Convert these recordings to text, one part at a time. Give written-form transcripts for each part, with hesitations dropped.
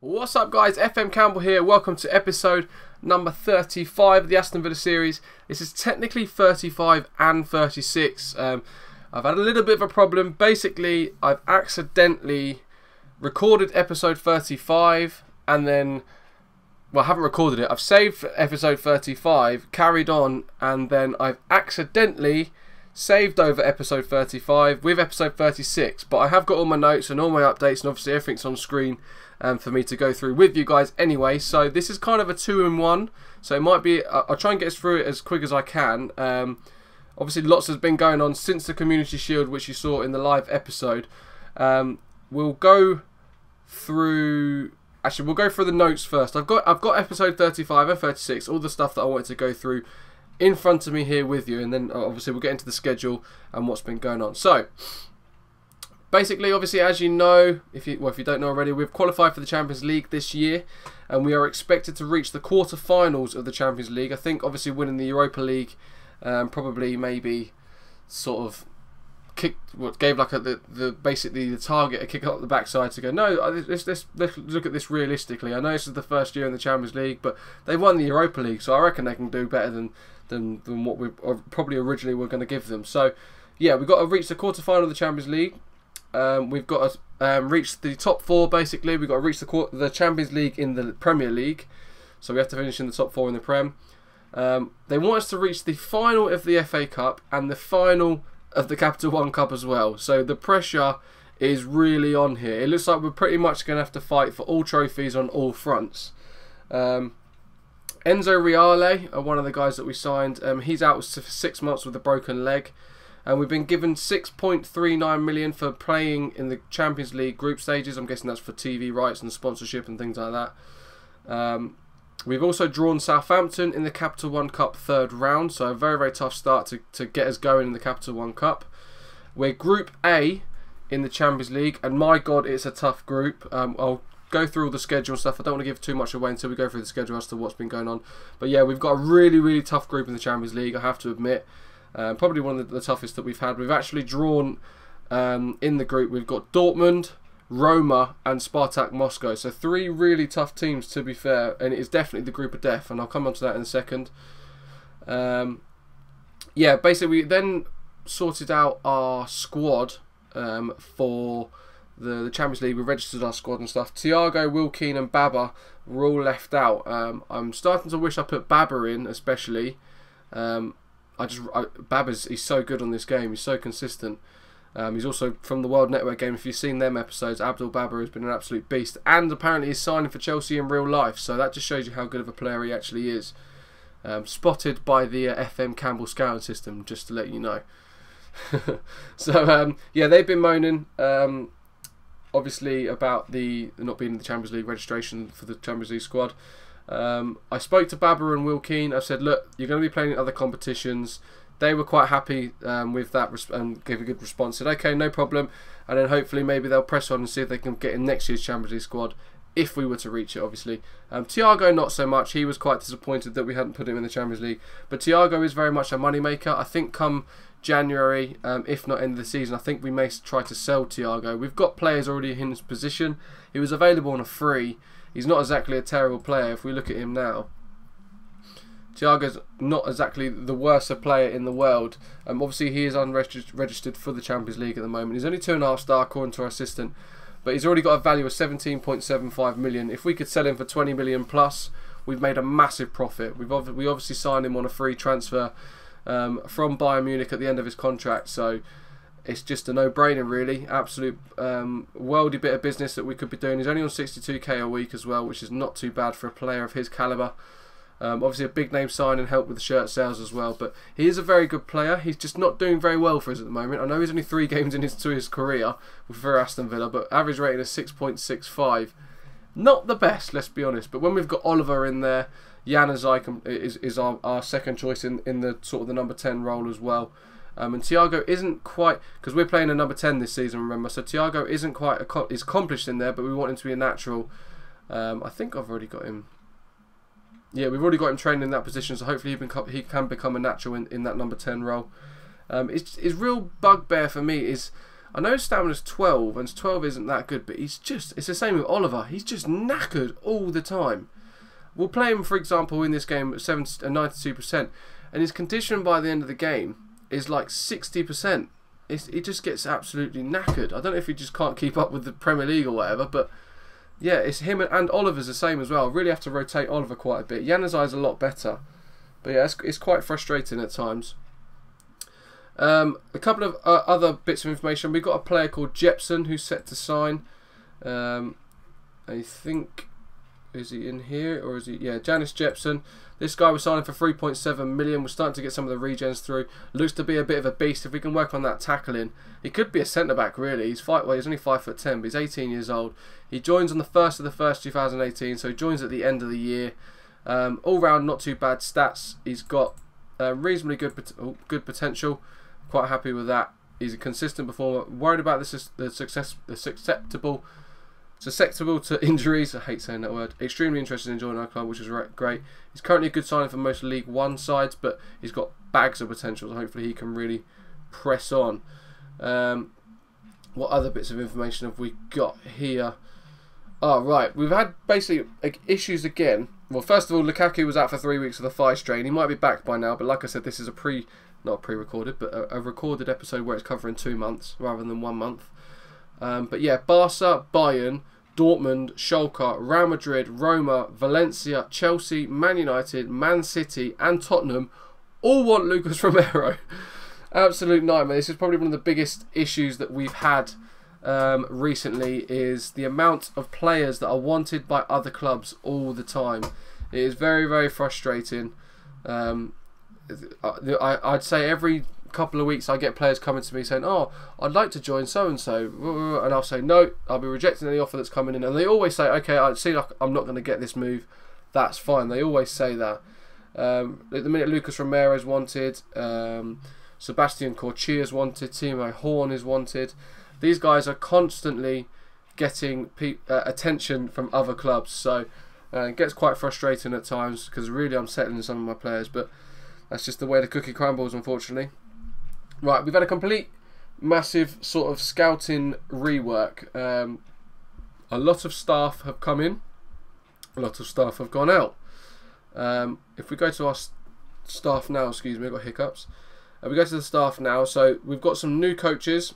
What's up guys, FM Campbell here, welcome to episode number 35 of the Aston Villa series. This is technically 35 and 36. I've had a little bit of a problem. Basically, I've accidentally recorded episode 35 and then, well, I haven't recorded it. I've saved episode 35, carried on, and then I've accidentally saved over episode 35 with episode 36. But I have got all my notes and all my updates, and obviously everything's on screen for me to go through with you guys anyway. So this is kind of a 2-in-1. So it might be, I'll try and get through it as quick as I can. Obviously lots has been going on since the Community Shield, which you saw in the live episode. We'll go through, actually we'll go through the notes first. I've got episode 35 and 36, all the stuff that I wanted to go through in front of me here with you, and then obviously we'll get into the schedule and what's been going on. So basically, obviously, as you know, if you don't know already, we've qualified for the Champions League this year, and we are expected to reach the quarter-finals of the Champions League. I think, obviously, winning the Europa League probably maybe sort of gave like basically the target a kick up the backside to go, no, let's look at this realistically. I know this is the first year in the Champions League, but they won the Europa League, so I reckon they can do better than what we probably originally were going to give them. So yeah, we've got to reach the quarter-final of the Champions League. We've got to reach the top 4 basically. We've got to reach the Champions League in the Premier League, so we have to finish in the top 4 in the Prem. They want us to reach the final of the FA Cup and the final of the Capital One Cup as well. So the pressure is really on here. It looks like we're pretty much going to have to fight for all trophies on all fronts. Enzo Reale, one of the guys that we signed, he's out for 6 months with a broken leg. And we've been given 6.39 million for playing in the Champions League group stages. I'm guessing that's for TV rights and sponsorship and things like that. We've also drawn Southampton in the Capital One Cup 3rd round. So a very, very tough start to get us going in the Capital One Cup. We're Group A in the Champions League. And my God, it's a tough group. I'll go through all the schedule and stuff. I don't want to give too much away until we go through the schedule as to what's been going on. But yeah, we've got a really, really tough group in the Champions League, I have to admit. Probably one of the toughest that we've had. We've actually drawn in the group. We've got Dortmund, Roma and Spartak Moscow. So 3 really tough teams, to be fair. And it is definitely the group of death. And I'll come on to that in a second. Yeah, basically we then sorted out our squad for the Champions League. We registered our squad and stuff. Thiago, Wilkeen and Baba were all left out. I'm starting to wish I put Baba in, especially. He's so good on this game. He's so consistent. He's also from the World Network game. If you've seen them episodes, Abdul Baba has been an absolute beast. And apparently he's signing for Chelsea in real life. So that just shows you how good of a player he actually is. Spotted by the FM Campbell scouting system, just to let you know. So yeah, they've been moaning obviously about the not being in the Champions League registration for the Champions League squad. I spoke to Baba and Wilkeen. I said, look, you're going to be playing in other competitions. They were quite happy with that and gave a good response. Said, okay, no problem. And then hopefully maybe they'll press on and see if they can get in next year's Champions League squad, if we were to reach it, obviously. Thiago, not so much. He was quite disappointed that we hadn't put him in the Champions League. But Thiago is very much a moneymaker. I think come January, if not end of the season, I think we may try to sell Thiago. We've got players already in his position. He was available on a free. He's not exactly a terrible player if we look at him now. Thiago's not exactly the worst player in the world. Obviously, he is unregistered for the Champions League at the moment. He's only 2.5 star according to our assistant, but he's already got a value of 17.75 million. If we could sell him for 20 million plus, we've made a massive profit. We obviously signed him on a free transfer from Bayern Munich at the end of his contract, so it's just a no-brainer, really. Absolute worldy bit of business that we could be doing. He's only on 62k a week as well, which is not too bad for a player of his calibre. Obviously a big name sign and help with the shirt sales as well, but he is a very good player. He's just not doing very well for us at the moment. I know he's only 3 games into his career for Aston Villa, but average rating is 6.65. Not the best, let's be honest, but when we've got Oliver in there, Januzaj is our second choice in the sort of the number 10 role as well. And Thiago isn't quite, because we're playing a number 10 this season, remember, so Thiago isn't quite is accomplished in there, but we want him to be a natural. I think I've already got him. Yeah, we've already got him trained in that position, so hopefully he can become a natural in that number 10 role. His real bugbear for me is, I know his stamina's 12, and 12 isn't that good, but it's the same with Oliver. He's just knackered all the time. We'll play him, for example, in this game at 92%, and his condition by the end of the game is like 60%. He just gets absolutely knackered. I don't know if he just can't keep up with the Premier League or whatever, but yeah, it's him, and Oliver's the same as well. I really have to rotate Oliver quite a bit. Januzaj's a lot better, but yeah, it's quite frustrating at times. A couple of other bits of information. We've got a player called Jepson who's set to sign. I think, is he in here or is he? Yeah, Janis Jepson. This guy was signing for 3.7 million. We're starting to get some of the regens through. Looks to be a bit of a beast. If we can work on that tackling, he could be a centre back really. He's he's only 5'10", but he's 18 years old. He joins on the 1st of the 1st, 2018. So he joins at the end of the year. All round, not too bad stats. He's got reasonably good potential. Quite happy with that. He's a consistent performer. Worried about susceptible to injuries. I hate saying that word. Extremely interested in joining our club, which is great. He's currently a good signing for most League One sides, but he's got bags of potential. So hopefully he can really press on. What other bits of information have we got here? Oh, right. We've had basically issues again. Well, first of all, Lukaku was out for 3 weeks with a thigh strain. He might be back by now, but like I said, this is not pre-recorded, but a recorded episode where it's covering 2 months rather than 1 month. But yeah, Barca, Bayern, Dortmund, Schalke, Real Madrid, Roma, Valencia, Chelsea, Man United, Man City and Tottenham all want Lucas Romero. Absolute nightmare. This is probably one of the biggest issues that we've had recently, is the amount of players that are wanted by other clubs all the time. It is very, very frustrating. I'd say every couple of weeks I get players coming to me saying, oh, I'd like to join so-and-so, and I'll say no, I'll be rejecting any offer that's coming in, and they always say, okay, I see like I'm not going to get this move, that's fine. They always say that. At the minute, Lucas Romero is wanted, Sebastian Corchia is wanted, Timo Horn is wanted. These guys are constantly getting attention from other clubs, so it gets quite frustrating at times because really I'm settling some of my players, but that's just the way the cookie crumbles, unfortunately. Right, we've had a complete, massive sort of scouting rework. A lot of staff have come in, a lot of staff have gone out. If we go to our staff now, excuse me, I've got hiccups. We go to the staff now, so we've got some new coaches,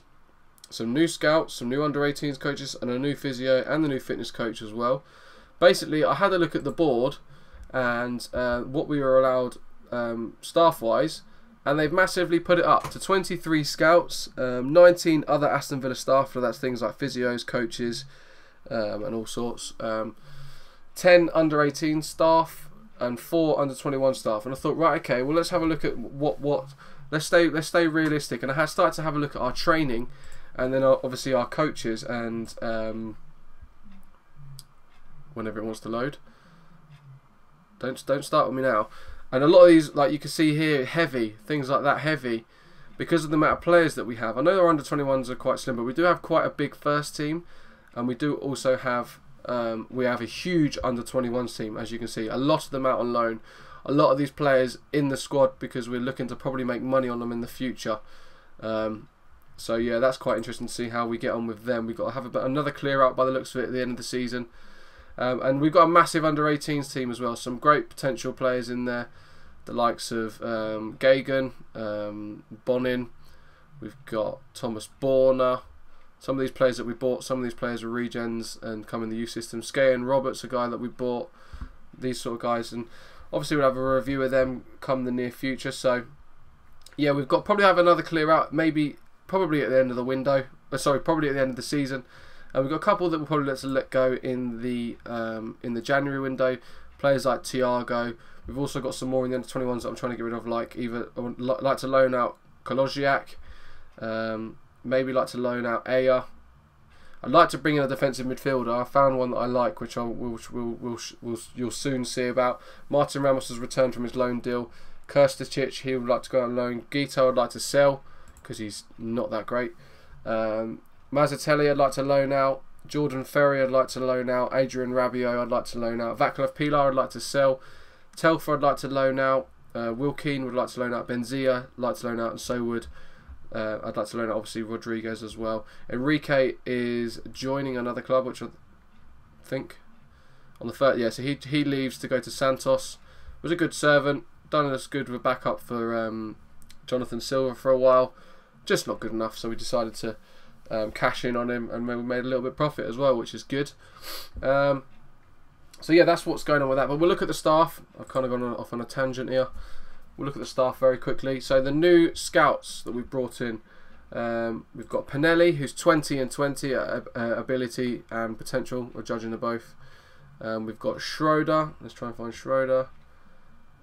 some new scouts, some new under-18s coaches, and a new physio and the new fitness coach as well. Basically, I had a look at the board and what we were allowed staff-wise, and they've massively put it up to 23 scouts, 19 other Aston Villa staff, so that's things like physios, coaches, and all sorts, 10 under-18 staff, and 4 under-21 staff. And I thought, right, okay, well, let's have a look at let's stay realistic. And I started to have a look at our training, and then obviously our coaches, and whenever it wants to load. Don't start with me now. And a lot of these, like you can see here, heavy, things like that, heavy, because of the amount of players that we have. I know our under-21s are quite slim, but we do have quite a big first team, and we do also have a huge under-21s team, as you can see. A lot of them out on loan. A lot of these players in the squad because we're looking to probably make money on them in the future. So yeah, that's quite interesting to see how we get on with them. We've got to have another clear out by the looks of it at the end of the season. And we've got a massive under-18s team as well. Some great potential players in there. The likes of Gagan, Bonin. We've got Thomas Borner. Some of these players that we bought, some of these players are regens and come in the youth system. Skayan Roberts, a guy that we bought. These sort of guys. And obviously we'll have a review of them come the near future. So yeah, we've got probably have another clear out. Probably at the end of the window. Probably at the end of the season. And we've got a couple that we'll probably let go in the January window. Players like Thiago. We've also got some more in the under-21s that I'm trying to get rid of. Like I'd like to loan out Kolodziak. Maybe like to loan out Aya. I'd like to bring in a defensive midfielder. I found one that I like, which you'll soon see about. Martin Ramos has returned from his loan deal. Kirsticic, he would like to go on loan. Guito I'd like to sell because he's not that great. Mazzatelli I'd like to loan out. Jordan Ferry I'd like to loan out. Adrian Rabiot I'd like to loan out. Vaclav Pilar I'd like to sell. Telfer I'd like to loan out. Will Keane would like to loan out. Benzia I'd like to loan out, and so would I'd like to learn, obviously, Rodriguez as well. Enrique is joining another club, which I think on the third. Yeah, so he leaves to go to Santos. Was a good servant, done us good with a backup for Jonathan Silva for a while. Just not good enough, so we decided to cash in on him, and we made a little bit of profit as well, which is good. So yeah, that's what's going on with that. But we'll look at the staff. I've kind of gone off on a tangent here. We'll look at the staff very quickly. So the new scouts that we've brought in, we've got Pinelli, who's 20 and 20 ability and potential. We're judging them both. We've got Schroeder. Let's try and find Schroeder.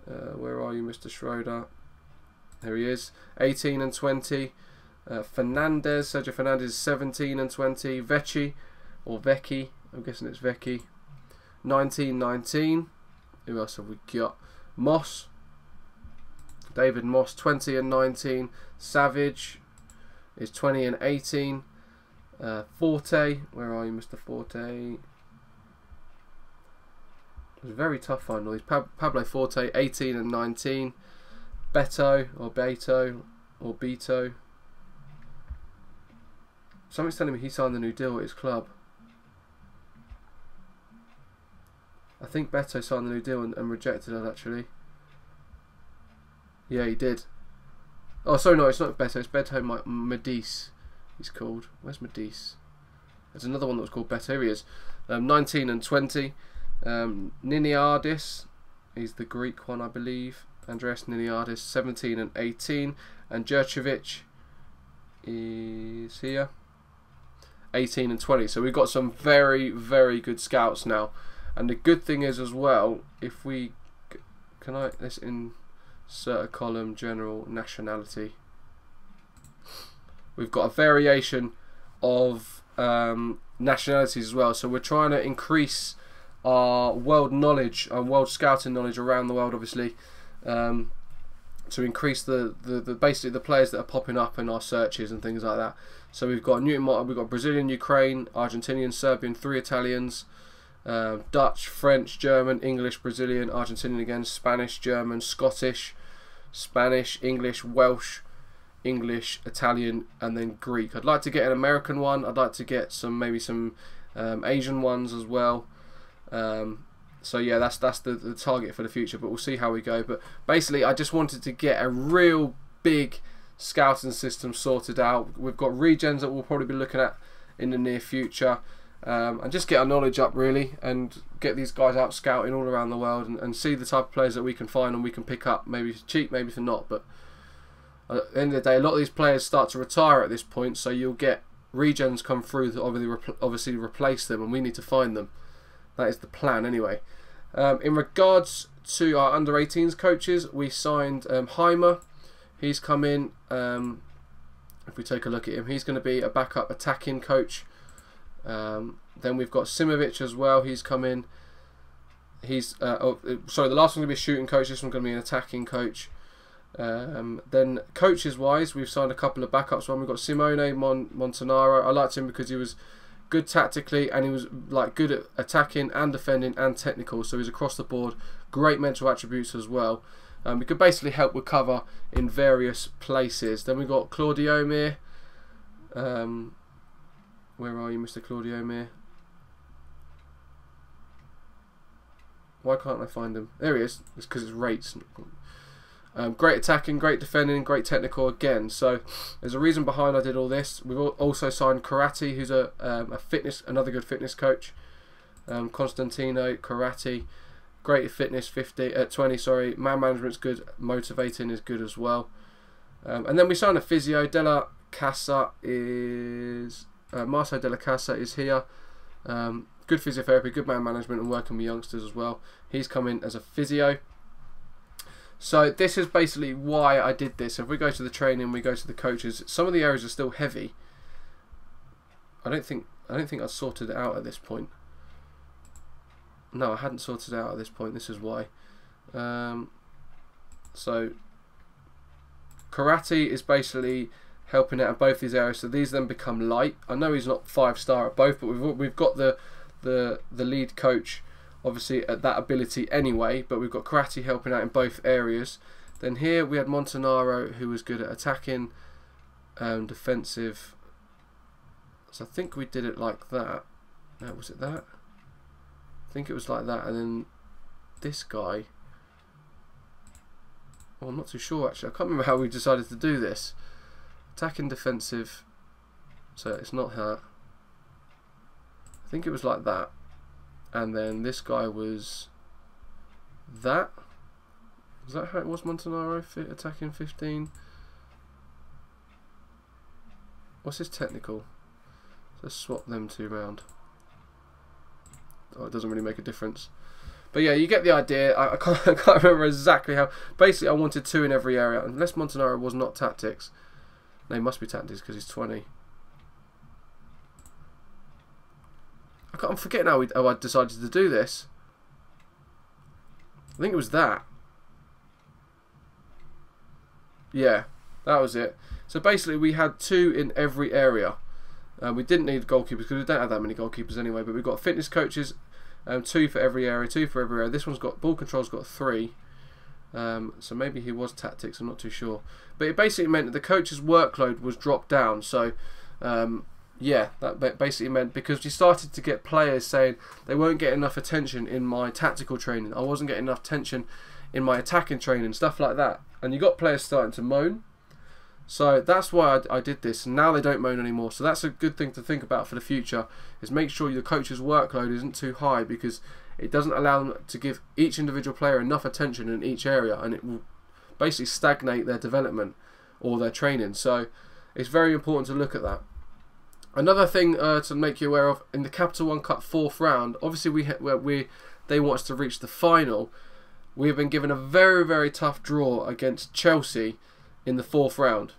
Where are you, Mr. Schroeder? Here he is. 18 and 20. Fernandez, Sergio Fernandez, 17 and 20. Vecchi, or Vecchi, I'm guessing it's Vecchi, 19. Who else have we got? Moss, David Moss, 20 and 19. Savage is 20 and 18. Forte, where are you, Mr. Forte? It's very tough finding all these. Pablo Forte, 18 and 19. Beto, or Beto, or Beto. Something's telling me he signed the new deal at his club. I think Beto signed the new deal and rejected it, actually. Yeah, he did. Oh, sorry, no, it's not Beto. It's Beto Medice, he's called. Where's Medice? There's another one that was called Beto. Here he is. 19 and 20. Niniardis, he's the Greek one, I believe. Andreas Niniardis, 17 and 18. And Jurcevic is here, 18 and 20. So we've got some very, very good scouts now. And the good thing is as well, if we let's insert a column, general nationality. We've got a variation of nationalities as well. So we're trying to increase our world knowledge, our world scouting knowledge around the world, obviously, to increase the basically the players that are popping up in our searches and things like that. So we've got we've got Brazilian, Ukraine, Argentinian, Serbian, 3 Italians, Dutch, French, German, English, Brazilian, Argentinian again, Spanish, German, Scottish, Spanish, English, Welsh, English, Italian, and then Greek. I'd like to get an American one. I'd like to get maybe some Asian ones as well. So yeah, that's the target for the future, but we'll see how we go. But basically, I just wanted to get a real big scouting system sorted out. We've got regens that we'll probably be looking at in the near future, and just get our knowledge up really, and get these guys out scouting all around the world, and see the type of players that we can find and we can pick up. Maybe for cheap, maybe for not. But at the end of the day, a lot of these players start to retire at this point, so you'll get regens come through that obviously replace them, and we need to find them. That is the plan anyway. In regards to our under-18s coaches, we signed Heimer. He's come in. If we take a look at him, he's going to be a backup attacking coach. Then we've got Simovic as well. He's come in. He's sorry, the last one's going to be a shooting coach. This one's going to be an attacking coach. Then coaches wise, we've signed a couple of backups. We've got Simone Montanaro. I liked him because he was good tactically, and he was like good at attacking and defending and technical, so he's across the board. Great mental attributes as well. We could basically help with cover in various places. Then we got Claudio Mir. Where are you, Mr. Claudio Mir? Why can't I find him? There he is. It's because it's rates. Great attacking, great defending, great technical again. So there's a reason behind I did all this. We've also signed Karate, who's another good fitness coach. Constantino Karate, great fitness, 20. Sorry, man management's good, motivating is good as well. And then we signed a physio. Della Casa is Marcelo Della Casa is here. Good physiotherapy, good man management, and working with youngsters as well. He's come in as a physio. So this is basically why I did this. If we go to the training, we go to the coaches. Some of the areas are still heavy. I don't think I've sorted it out at this point. No, I hadn't sorted it out at this point. This is why. So Karate is basically helping out in both these areas. So these then become light. I know he's not 5-star at both, but we've got the lead coach, obviously, at that ability anyway, but we've got Karate helping out in both areas. Then here we had Montanaro, who was good at attacking, defensive. So I think we did it like that. No, was it that? I think it was like that, and then this guy. Well, I'm not too sure actually. I can't remember how we decided to do this. Attacking, defensive. So it's not that. I think it was like that, and then this guy was that. Was that how it was, Montanaro? Attacking 15. What's his technical? Let's swap them two round. Oh, it doesn't really make a difference. But yeah, you get the idea. I can't remember exactly how. Basically, I wanted 2 in every area. Unless Montanaro was not tactics. No, he must be tactics because he's 20. I'm forgetting how I decided to do this. I think it was that. Yeah, that was it. So basically we had 2 in every area. We didn't need goalkeepers because we don't have that many goalkeepers anyway, but we've got fitness coaches, 2 for every area, 2 for every area. This one's got, ball control's got 3. So maybe he was tactics, I'm not too sure. But it basically meant that the coach's workload was dropped down. So yeah, that basically meant, because you started to get players saying they won't get enough attention in my tactical training, I wasn't getting enough attention in my attacking training, stuff like that. And you got players starting to moan. So that's why I did this, and now they don't moan anymore. So that's a good thing to think about for the future, is make sure your coach's workload isn't too high, because it doesn't allow them to give each individual player enough attention in each area, and it will basically stagnate their development or their training. So it's very important to look at that. Another thing to make you aware of, in the Capital One Cup 4th round, obviously they want us to reach the final. We have been given a very, very tough draw against Chelsea in the 4th round.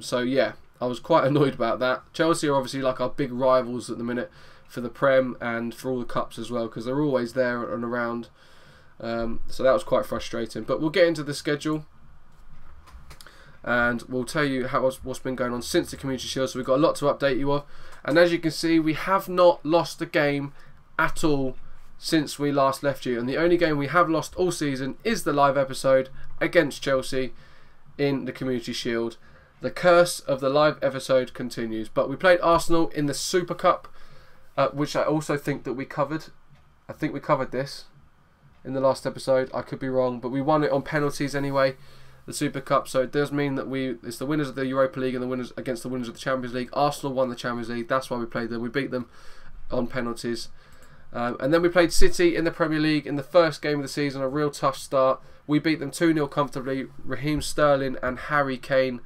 So yeah, I was quite annoyed about that. Chelsea are obviously like our big rivals at the minute for the Prem and for all the cups as well, because they're always there and around. So that was quite frustrating. But we'll get into the schedule, and we'll tell you what's been going on since the Community Shield. So we've got a lot to update you of. And as you can see, we have not lost a game at all since we last left you. And the only game we have lost all season is the live episode against Chelsea in the Community Shield. The curse of the live episode continues. But we played Arsenal in the Super Cup, which I also think that we covered. I think we covered this in the last episode. I could be wrong, but we won it on penalties anyway, the Super Cup. So it does mean that it's the winners of the Europa League and the winners against the winners of the Champions League. Arsenal won the Champions League. That's why we played them. We beat them on penalties. And then we played City in the Premier League in the first game of the season. A real tough start. We beat them 2-0 comfortably. Raheem Sterling and Harry Kane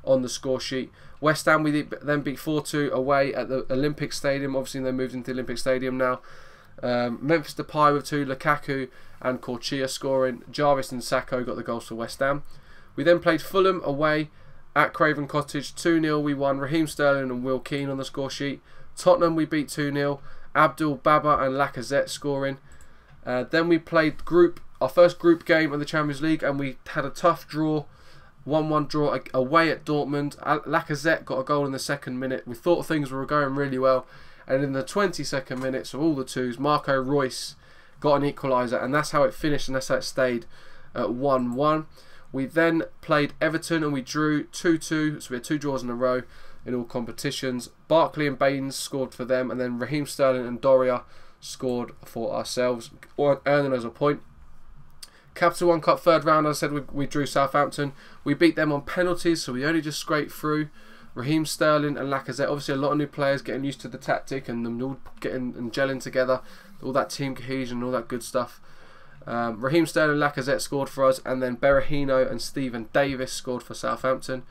on the score sheet. West Ham we then beat 4-2 away at the Olympic Stadium. Obviously they moved into the Olympic Stadium now. Memphis Depay with 2, Lukaku and Corchia scoring. Jarvis and Sacco got the goals for West Ham. We then played Fulham away at Craven Cottage. 2-0 we won. Raheem Sterling and Will Keane on the score sheet. Tottenham we beat 2-0. Abdul Baba and Lacazette scoring. Then we played our first group game of the Champions League, and we had a tough draw, 1-1 draw away at Dortmund. Lacazette got a goal in the 2nd minute. We thought things were going really well, and in the 22nd minute, so all the 2s, Marco Reus got an equaliser, and that's how it finished, and that's how it stayed at 1-1. We then played Everton and we drew 2-2, so we had 2 draws in a row in all competitions. Barkley and Baines scored for them, and then Raheem Sterling and Doria scored for ourselves, earning us a point. Capital One Cup 3rd round, as I said, we drew Southampton. We beat them on penalties, so we only just scraped through. Raheem Sterling and Lacazette, obviously a lot of new players getting used to the tactic and them all getting and gelling together, all that team cohesion and all that good stuff. Raheem Sterling and Lacazette scored for us, and then Berahino and Stephen Davis scored for Southampton.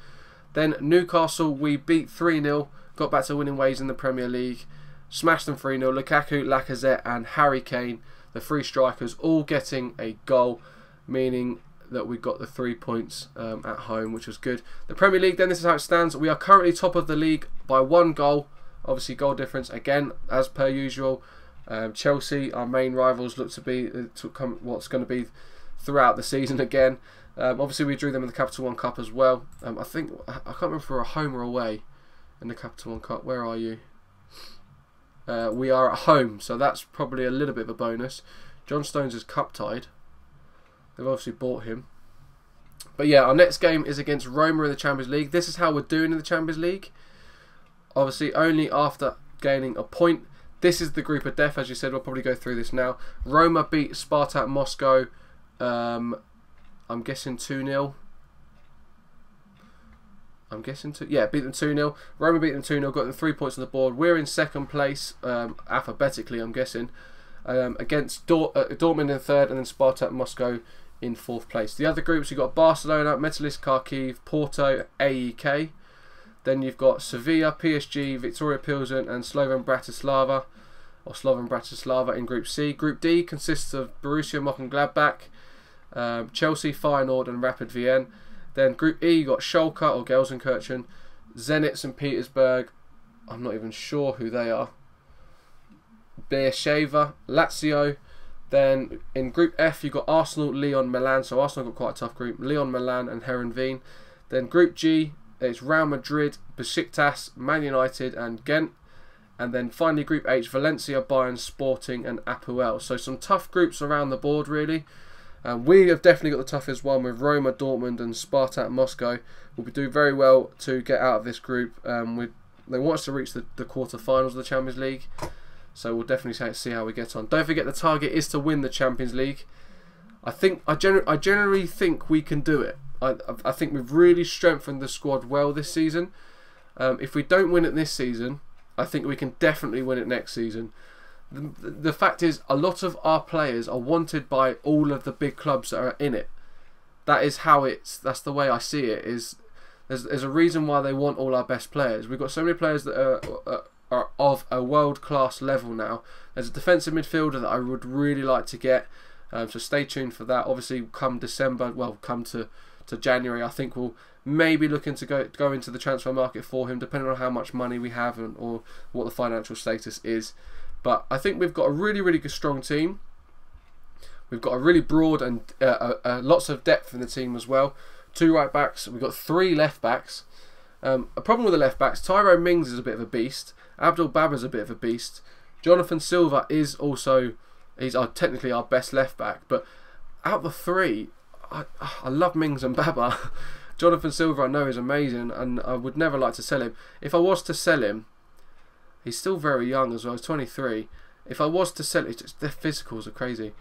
Then Newcastle we beat 3-0, got back to winning ways in the Premier League, smashed them 3-0. Lukaku, Lacazette and Harry Kane, the 3 strikers, all getting a goal, meaning that we got the 3 points at home, which was good. The Premier League then, this is how it stands. We are currently top of the league by 1 goal, obviously goal difference again as per usual. Chelsea, our main rivals, look to be what's going to be throughout the season again. Obviously we drew them in the Capital One Cup as well. I can't remember if we're a home or away in the Capital One Cup. Where are you? We are at home, so that's probably a little bit of a bonus. John Stones is cup tied. They've obviously bought him, But yeah, our next game is against Roma in the Champions League. This is how we're doing in the Champions League. Obviously, only after gaining a point. This is the group of death, as you said. We'll probably go through this now. Roma beat Spartak Moscow. I'm guessing 2-0. Beat them 2-0. Roma beat them 2-0, got them 3 points on the board. We're in second place, alphabetically, I'm guessing, against Dortmund in third, and then Spartak Moscow in fourth place. The other groups, you've got Barcelona, Metalist Kharkiv, Porto, AEK. Then you've got Sevilla, PSG, Victoria Pilsen, and Slovan Bratislava in Group C. Group D consists of Borussia Mönchengladbach, Chelsea, Feyenoord, and Rapid Vienna. Then Group E, you got Schalke or Gelsenkirchen, Zenit St. Petersburg, I'm not even sure who they are, Beersheva, Lazio. Then in Group F, you've got Arsenal, Lyon, Milan. So Arsenal got quite a tough group. Lyon, Milan, and Heerenveen. Then Group G, it's Real Madrid, Besiktas, Man United, and Ghent. And then finally Group H, Valencia, Bayern, Sporting, and Apoel. So some tough groups around the board, really. We have definitely got the toughest one with Roma, Dortmund, and Spartak Moscow. We'll be doing very well to get out of this group. They want us to reach the quarter-finals of the Champions League. So we'll definitely see how we get on. Don't forget the target is to win the Champions League. I generally think we can do it. I think we've really strengthened the squad well this season. If we don't win it this season, I think we can definitely win it next season. The fact is, a lot of our players are wanted by all of the big clubs that are in it. That's the way I see it. There's a reason why they want all our best players. We've got so many players that are of a world-class level now. There's a defensive midfielder that I would really like to get. So stay tuned for that. Obviously, come December, come to January, I think we'll maybe looking to go into the transfer market for him, depending on how much money we have or what the financial status is. But I think we've got a really, really good, strong team. We've got a really broad and lots of depth in the team as well. 2 right backs. We've got 3 left backs. A problem with the left backs, Tyrone Mings is a bit of a beast. Abdul Baba's a bit of a beast. Jonathan Silva is also, he's technically our best left back. But out of the 3, I love Mings and Baba. Jonathan Silva I know is amazing, and I would never like to sell him. If I was to sell him, he's still very young as well, he's 23. If I was to sell it, their physicals are crazy.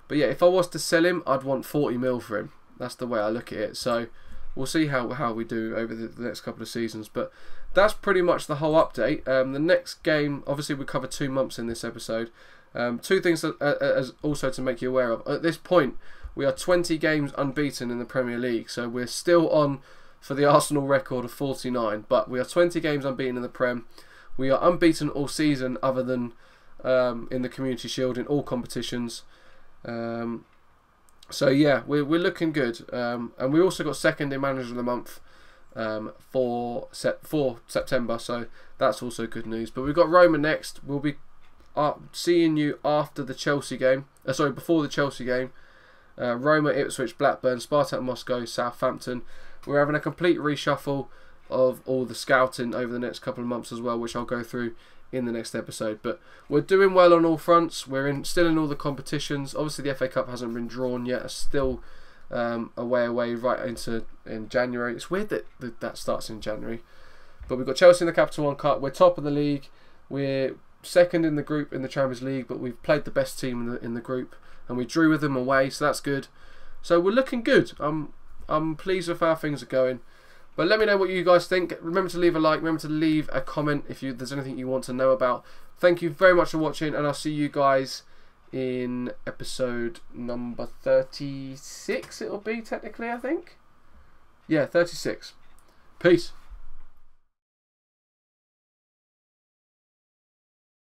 But yeah, if I was to sell him, I'd want 40 mil for him. That's the way I look at it. So we'll see how we do over the next couple of seasons. But that's pretty much the whole update. The next game, obviously we cover 2 months in this episode. 2 things as also to make you aware of. At this point, we are 20 games unbeaten in the Premier League. So we're still on for the Arsenal record of 49. But we are 20 games unbeaten in the Prem. We are unbeaten all season other than in the Community Shield in all competitions. So yeah, we're looking good. And we also got second in Manager of the Month for September. So that's also good news. But we've got Roma next. We'll be seeing you after the Chelsea game. Before the Chelsea game. Roma, Ipswich, Blackburn, Spartak Moscow, Southampton. We're having a complete reshuffle of all the scouting over the next couple of months as well, which I'll go through in the next episode. But we're doing well on all fronts. We're still in all the competitions. Obviously the FA Cup hasn't been drawn yet. It's still away right in January. It's weird that starts in January. But we've got Chelsea in the Capital One Cup. We're top of the league. We're second in the group in the Champions League, but we've played the best team in the group, and we drew with them away, so that's good. So we're looking good. I'm pleased with how things are going. But let me know what you guys think. Remember to leave a like. Remember to leave a comment if there's anything you want to know about. Thank you very much for watching, and I'll see you guys in episode number 36. It'll be technically, I think. Yeah, 36. Peace.